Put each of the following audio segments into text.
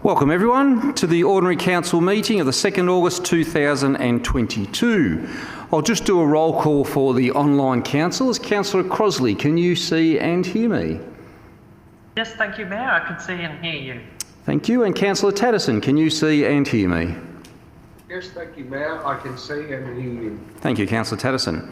Welcome everyone to the Ordinary Council meeting of the 2nd August 2022. I'll just do a roll call for the online councillors. Councillor Crosley, can you see and hear me? Yes, thank you, Mayor. I can see and hear you. Thank you. And Councillor Tatterson, can you see and hear me? Yes, thank you, Mayor. I can see and hear you. Thank you, Councillor Tatterson.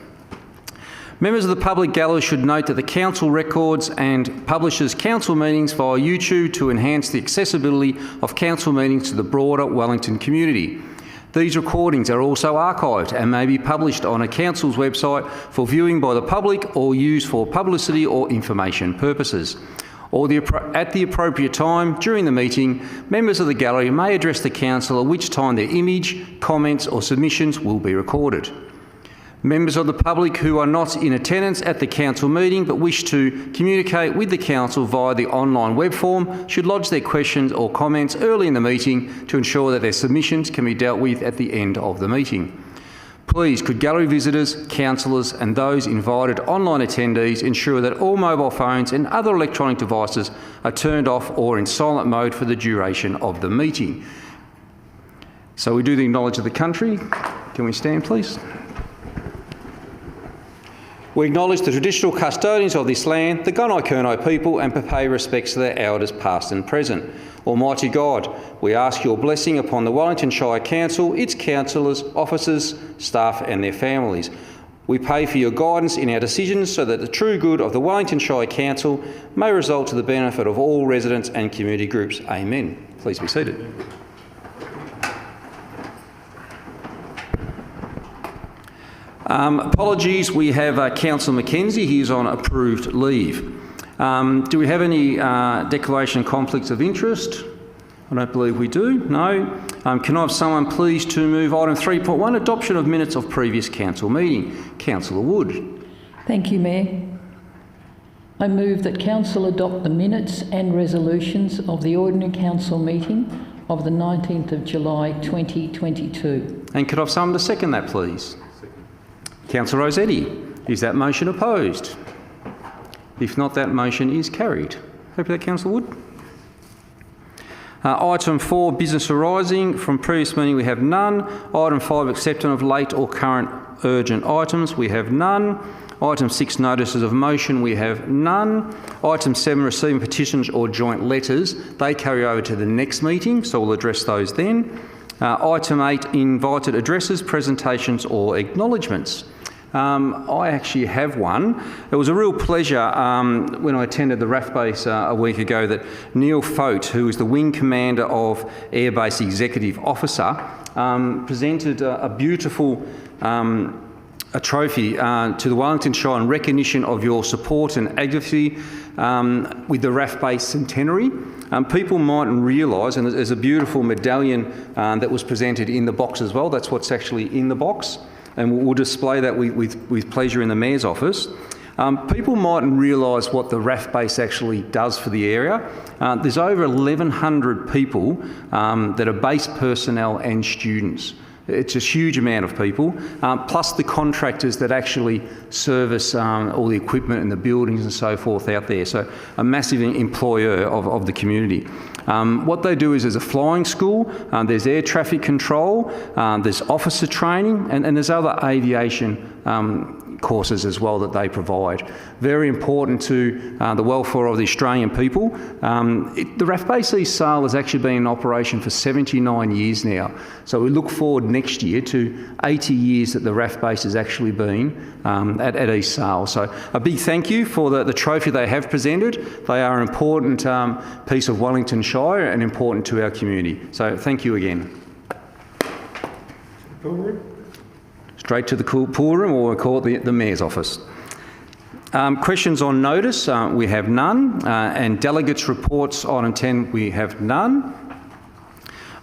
Members of the public gallery should note that the Council records and publishes Council meetings via YouTube to enhance the accessibility of Council meetings to the broader Wellington community. These recordings are also archived and may be published on a Council's website for viewing by the public or used for publicity or information purposes. At the appropriate time during the meeting, members of the gallery may address the Council, at which time their image, comments or submissions will be recorded. Members of the public who are not in attendance at the Council meeting but wish to communicate with the Council via the online web form should lodge their questions or comments early in the meeting to ensure that their submissions can be dealt with at the end of the meeting. Please, could gallery visitors, councillors and those invited online attendees ensure that all mobile phones and other electronic devices are turned off or in silent mode for the duration of the meeting. So we do the Acknowledge of the Country. Can we stand, please? We acknowledge the traditional custodians of this land, the Gunai-Kurnai people, and pay respects to their elders past and present. Almighty God, we ask your blessing upon the Wellington Shire Council, its councillors, officers, staff and their families. We pray for your guidance in our decisions so that the true good of the Wellington Shire Council may result to the benefit of all residents and community groups. Amen. Please be seated. Apologies, we have Councillor Mackenzie. He's on approved leave. Do we have any declaration of conflicts of interest? I don't believe we do. No. Can I have someone please to move item 3.1, adoption of minutes of previous council meeting? Councillor Wood. Thank you, Mayor. I move that Council adopt the minutes and resolutions of the Ordinary Council meeting of the 19th of July 2022. And could I have someone to second that, please? Councillor Rossetti. Is that motion opposed? If not, that motion is carried. Happy with that, Councillor Wood? Item 4, business arising. From previous meeting, we have none. Item 5, acceptance of late or current urgent items. We have none. Item 6, notices of motion. We have none. Item 7, receiving petitions or joint letters. They carry over to the next meeting, so we'll address those then. Item 8, invited addresses, presentations or acknowledgements. I actually have one. It was a real pleasure when I attended the RAF base a week ago that Neil Fote, who is the Wing Commander of Air Base Executive Officer, presented a beautiful a trophy to the Wellington Shire in recognition of your support and advocacy with the RAF base centenary. People mightn't realise, and there's a beautiful medallion that was presented in the box as well. That's what's actually in the box, and we'll display that with pleasure in the Mayor's office. People mightn't realise what the RAF base actually does for the area. There's over 1,100 people that are base personnel and students. It's a huge amount of people, plus the contractors that actually service all the equipment and the buildings and so forth out there. So a massive employer of the community. What they do is there's a flying school, there's air traffic control, there's officer training, and there's other aviation courses as well that they provide. Very important to the welfare of the Australian people. The RAF Base East Sale has actually been in operation for 79 years now. So we look forward next year to 80 years that the RAF Base has actually been at East Sale. So a big thank you for the trophy they have presented. They are an important piece of Wellington Shire and important to our community. So thank you again. Straight to the pool room, or we'll call it the Mayor's office. Questions on notice, we have none. And delegates reports, item 10, we have none.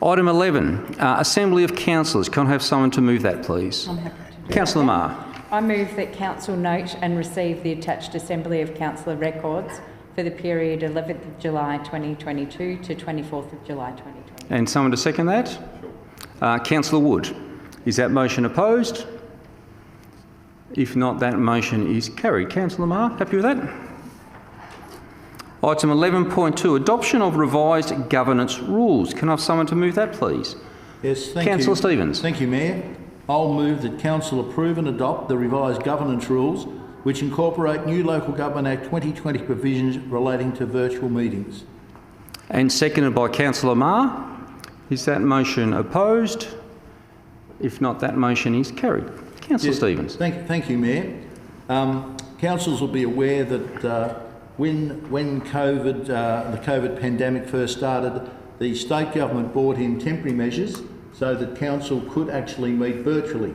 Item 11, Assembly of Councillors. Can I have someone to move that, please? I'm happy to do Councillor that. Marr. I move that Council note and receive the attached Assembly of Councillor records for the period 11th of July 2022 to 24th of July 2022. And someone to second that? Sure. Councillor Wood. Is that motion opposed? If not, that motion is carried. Councillor Marr, happy with that? Item 11.2, adoption of revised governance rules. Can I have someone to move that, please? Yes, thank you. Councillor Stevens. Thank you, Mayor. I'll move that Council approve and adopt the revised governance rules which incorporate new Local Government Act 2020 provisions relating to virtual meetings. And seconded by Councillor Marr. Is that motion opposed? If not, that motion is carried. Councillor Stevens. Thank you, Mayor. Councils will be aware that when COVID, the COVID pandemic first started, the state government brought in temporary measures so that council could actually meet virtually.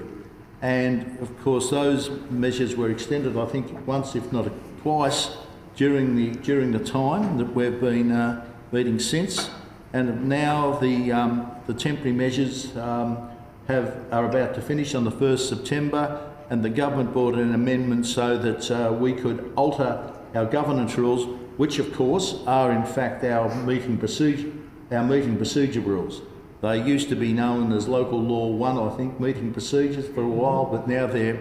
And of course, those measures were extended, I think, once, if not twice, during the time that we've been meeting since. And now the temporary measures are about to finish on the 1st September, and the government brought in an amendment so that we could alter our governance rules, which of course are in fact our meeting procedure rules. They used to be known as Local Law 1, I think, meeting procedures for a while, but now they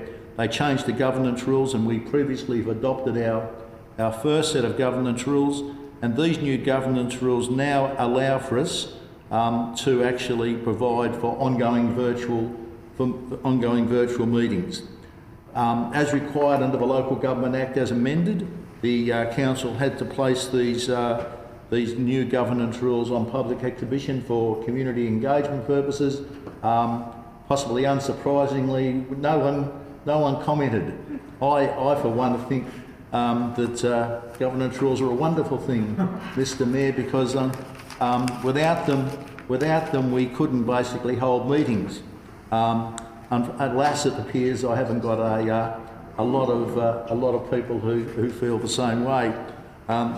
changed the governance rules, and we previously have adopted our first set of governance rules, and these new governance rules now allow for us to actually provide for ongoing virtual meetings. As required under the Local Government Act as amended, the council had to place these new governance rules on public exhibition for community engagement purposes. Possibly unsurprisingly, no one commented. I for one think that governance rules are a wonderful thing, Mr. Mayor, because without them we couldn't basically hold meetings. Alas, it appears I haven't got a lot of people who feel the same way.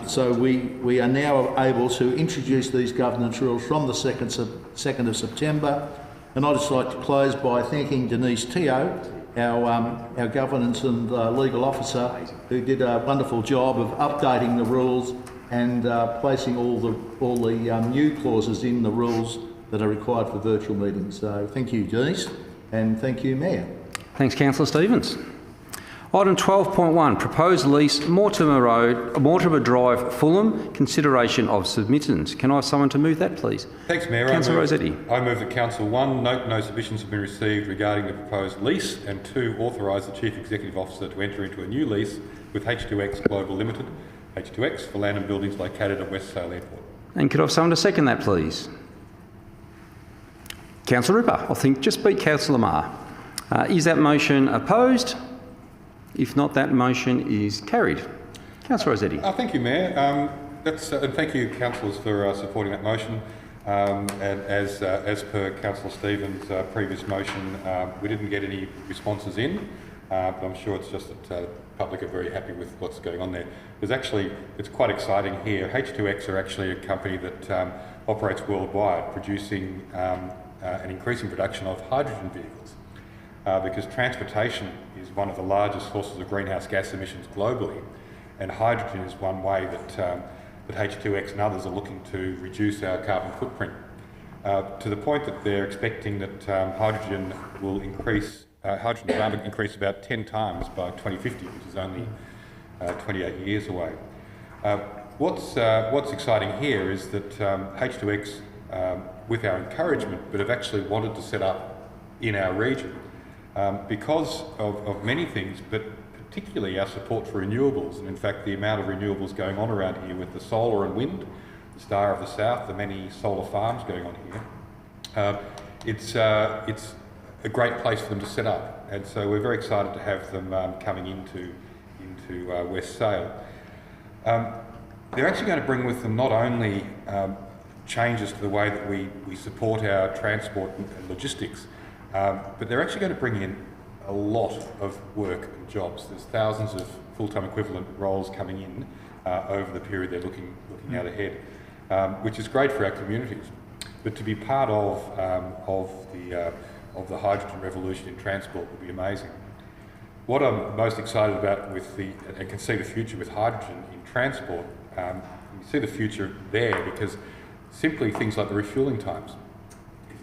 So we are now able to introduce these governance rules from the 2nd of September, and I'd just like to close by thanking Denise Teo, our governance and legal officer, who did a wonderful job of updating the rules and placing all the new clauses in the rules that are required for virtual meetings. So thank you, Denise, and thank you, Mayor. Thanks, Councillor Stevens. Item 12.1, proposed lease, Mortimer Drive, Fulham, consideration of submittance. Can I have someone to move that, please? Thanks, Mayor. Councillor Rossetti. I move that Council 1, note no submissions have been received regarding the proposed lease, and 2, authorise the Chief Executive Officer to enter into a new lease with H2X Global Limited, H2X, for land and buildings located at West Sale Airport. And could I have someone to second that, please? Councillor Ripper, I think just beat Councillor Marr. Is that motion opposed? If not, that motion is carried. Councillor Rossetti. Thank you, Mayor. And thank you, councillors, for supporting that motion. And as per Councillor Stevens' previous motion, we didn't get any responses in, but I'm sure it's just that the public are very happy with what's going on there. It's quite exciting here. H2X are actually a company that operates worldwide, producing an increasing production of hydrogen vehicles. Because transportation is one of the largest sources of greenhouse gas emissions globally, and hydrogen is one way that H2X and others are looking to reduce our carbon footprint, to the point that they're expecting that hydrogen demand will increase about 10 times by 2050, which is only 28 years away. What's exciting here is that H2X, with our encouragement, but have actually wanted to set up in our region. Because of many things, but particularly our support for renewables, and in fact the amount of renewables going on around here with the solar and wind, the Star of the South, the many solar farms going on here, it's a great place for them to set up, and so we're very excited to have them coming into West Sale. They're actually going to bring with them not only changes to the way that we support our transport and logistics, but they're actually going to bring in a lot of work and jobs. There's thousands of full-time equivalent roles coming in over the period they're looking out ahead, which is great for our communities. But to be part of the hydrogen revolution in transport would be amazing. What I'm most excited about and can see the future with hydrogen in transport, you see the future there because simply things like the refuelling times.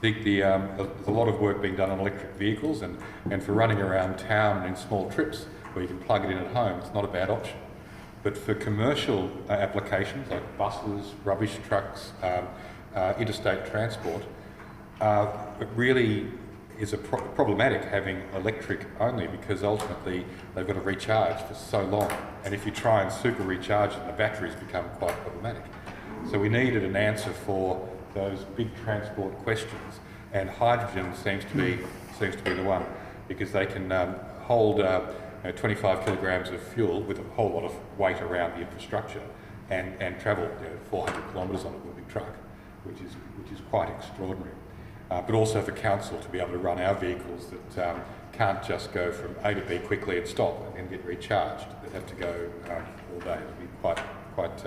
There's a lot of work being done on electric vehicles, and for running around town in small trips where you can plug it in at home, it's not a bad option. But for commercial applications like buses, rubbish trucks, interstate transport, it really is problematic having electric only, because ultimately they've got to recharge for so long, and if you try and super recharge them, the batteries become quite problematic. So we needed an answer for those big transport questions, and hydrogen seems to be the one, because they can hold 25 kilograms of fuel with a whole lot of weight around the infrastructure, and travel 400 kilometres on a moving truck, which is quite extraordinary. But also for council to be able to run our vehicles that can't just go from A to B quickly and stop and then get recharged. They have to go all day. It'll be quite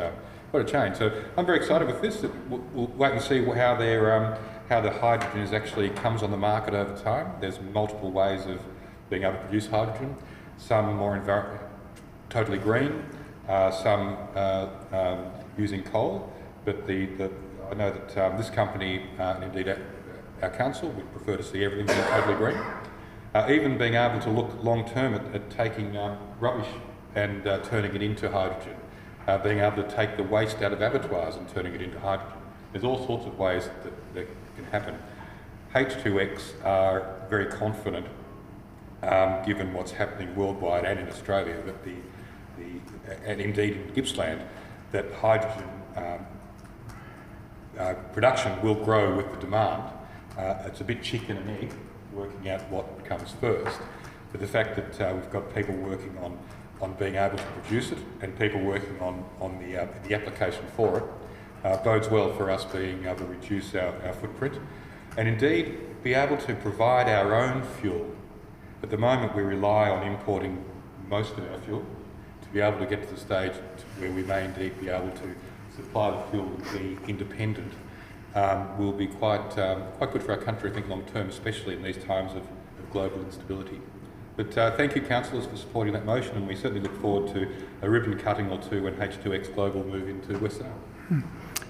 a change. So I'm very excited with this. We'll wait and see how the hydrogen actually comes on the market over time. There's multiple ways of being able to produce hydrogen. Some more totally green, some using coal. But I know that this company, and indeed our council, would prefer to see everything being totally green. Even being able to look long term at taking rubbish and turning it into hydrogen. Being able to take the waste out of abattoirs and turning it into hydrogen. There's all sorts of ways that can happen. H2X are very confident, given what's happening worldwide and in Australia, that and indeed in Gippsland, that hydrogen production will grow with the demand. It's a bit chicken and egg, working out what comes first. But the fact that we've got people working on being able to produce it, and people working on the application for it, bodes well for us being able to reduce our footprint, and indeed be able to provide our own fuel. At the moment we rely on importing most of our fuel. To be able to get to the stage where we may indeed be able to supply the fuel and be independent will be quite good for our country, I think, long term, especially in these times of global instability. But thank you, councillors, for supporting that motion, and we certainly look forward to a ribbon cutting or two when H2X Global move into West Sale.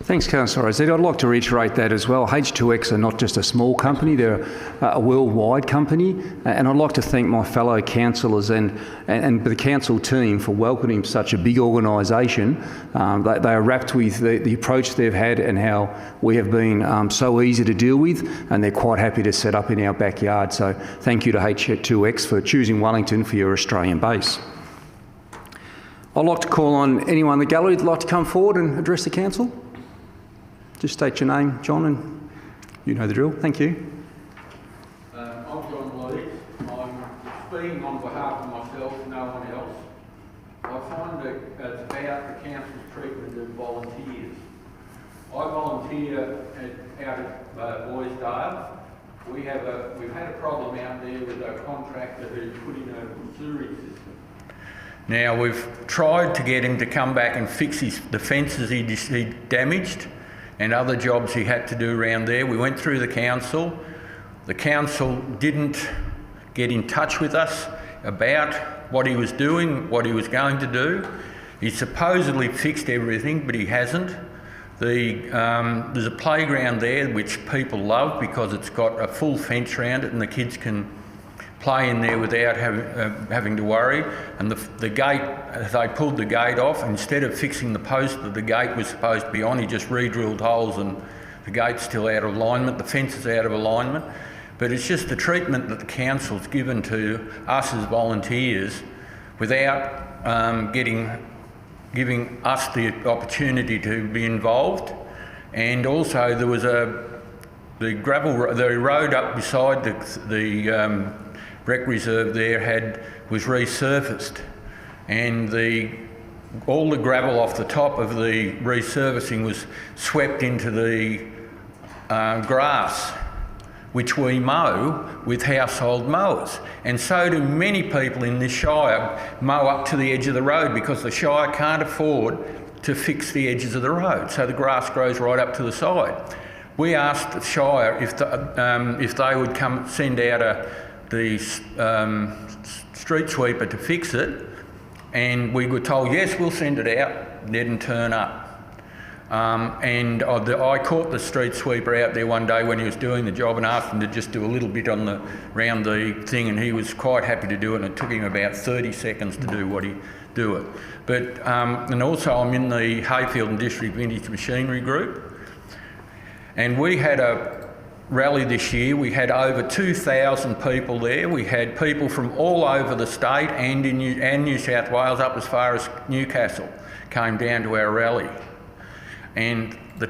Thanks, Councillor Ized. I'd like to reiterate that as well. H2X are not just a small company, they're a worldwide company, and I'd like to thank my fellow councillors and the council team for welcoming such a big organisation. They are rapt with the approach they've had and how we have been so easy to deal with, and they're quite happy to set up in our backyard. So thank you to H2X for choosing Wellington for your Australian base. I'd like to call on anyone in the gallery who'd like to come forward and address the council. Just state your name, John, and you know the drill. Thank you. I'm John Lease. I'm speaking on behalf of myself, no one else. I find that it's about the council's treatment of volunteers. I volunteer out at Boysdale. We've had a problem out there with a contractor who's put in a sewerage system. Now, we've tried to get him to come back and fix the fences he damaged, and other jobs he had to do around there. We went through the council. The council didn't get in touch with us about what he was doing, what he was going to do. He supposedly fixed everything, but he hasn't. There's a playground there which people love because it's got a full fence around it and the kids can play in there without having to worry. And the gate, they pulled the gate off. Instead of fixing the post that the gate was supposed to be on, he just re-drilled holes and the gate's still out of alignment, the fence is out of alignment. But it's just the treatment that the council's given to us as volunteers without giving us the opportunity to be involved. And also there was the road up beside the rec reserve there was resurfaced, and all the gravel off the top of the resurfacing was swept into the grass, which we mow with household mowers. And so do many people in this shire mow up to the edge of the road because the shire can't afford to fix the edges of the road, so the grass grows right up to the side. We asked the shire if they would come send out the street sweeper to fix it, and we were told, yes, we'll send it out. They didn't turn up. I caught the street sweeper out there one day when he was doing the job and asked him to just do a little bit around the thing, and he was quite happy to do it, and it took him about 30 seconds to do what he do it. But, and also I'm in the Hayfield and District Vintage Machinery Group. And we had a rally this year. We had over 2,000 people there. We had people from all over the state and in New South Wales, up as far as Newcastle, came down to our rally. And the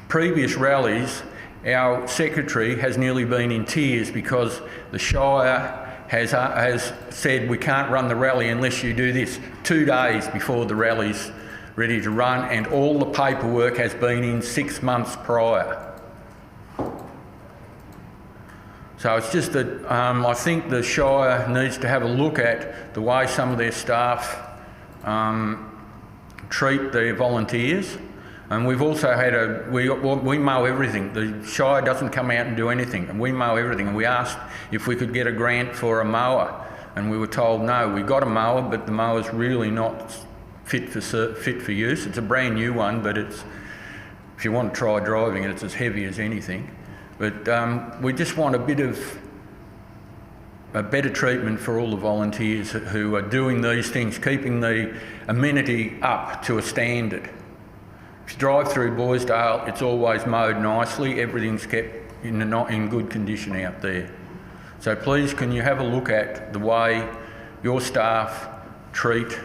previous rallies, our secretary has nearly been in tears because the Shire has said we can't run the rally unless you do this 2 days before the rally's ready to run, and all the paperwork has been in 6 months prior. So it's just that I think the Shire needs to have a look at the way some of their staff treat their volunteers. And we've also had we mow everything. The Shire doesn't come out and do anything, and we mow everything. And we asked if we could get a grant for a mower, and we were told no. We got a mower, but the mower's really not fit for use. It's a brand new one, but it's, if you want to try driving it, it's as heavy as anything. But we just want a better treatment for all the volunteers who are doing these things, keeping the amenity up to a standard. If you drive through Boisdale, it's always mowed nicely. Everything's kept in good condition out there. So please, can you have a look at the way your staff treat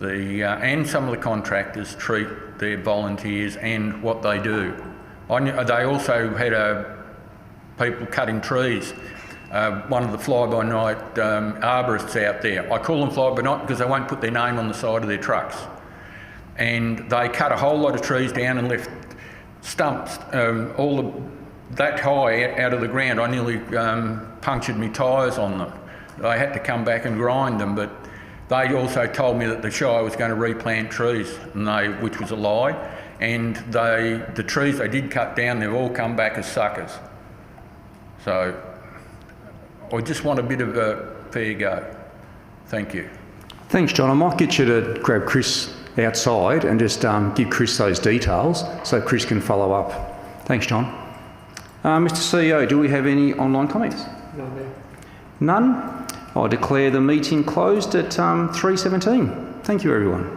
and some of the contractors treat their volunteers and what they do. They also had people cutting trees. One of the fly-by-night arborists out there. I call them fly-by-night because they won't put their name on the side of their trucks. And they cut a whole lot of trees down and left stumps that high out of the ground. I nearly punctured my tyres on them. I had to come back and grind them, but they also told me that the Shire was going to replant trees, which was a lie. And the trees they did cut down, they've all come back as suckers. So I just want a bit of a fair go. Thank you. Thanks, John. I might get you to grab Chris outside and just give Chris those details so Chris can follow up. Thanks, John. Mr. CEO, do we have any online comments? None? I declare the meeting closed at 3:17. Thank you, everyone.